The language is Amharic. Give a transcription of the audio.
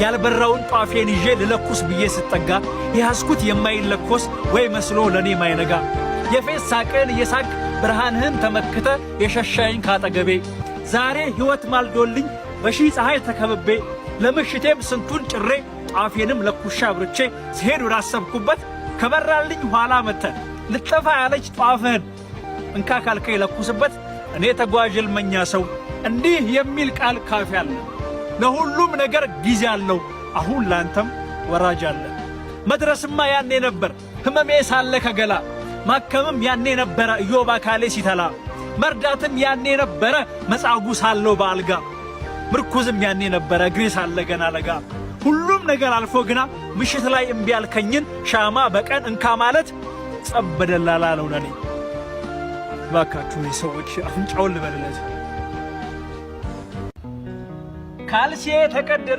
ያልበራውን ጧፌን ይዤ ልለኩስ ብዬ ስጠጋ የያዝኩት የማይለኮስ ወይ መስሎ ለኔ ማይነጋ የፌስ ሳቅን የሳቅ ብርሃንህን ተመክተ የሸሻይን ካጠገቤ ዛሬ ሕይወት ማልዶልኝ በሺህ ፀሐይ ተከብቤ ለምሽቴም ስንቱን ጭሬ ጧፌንም ለኩሻ አብርቼ ሲሄድ ወዳሰብኩበት ከበራልኝ ኋላ መተ ልጠፋ ያለች ጧፍህን እንካ ካልከኝ ለኩስበት እኔ ተጓዥል መኛ ሰው እንዲህ የሚል ቃል ካፌ አለ ለሁሉም ነገር ጊዜ አለው አሁን ላንተም ወራጅ አለ መድረስማ ያኔ ነበር ህመሜ ሳለ ከገላ ማከምም ያኔ ነበረ ኢዮብ አካሌ ሲተላ መርዳትም ያኔ ነበረ መጻጉ ሳለው በአልጋ ምርኩዝም ያኔ ነበረ እግሬ ሳለ ገና ለጋ ሁሉም ነገር አልፎ ግና ምሽት ላይ እምቢ ያልከኝን ሻማ በቀን እንካ ማለት ጸበደላላ ነው ለኔ ባካችሁ ሰዎች አፍንጫውን ልበልለት ካልሲዬ ተቀደደ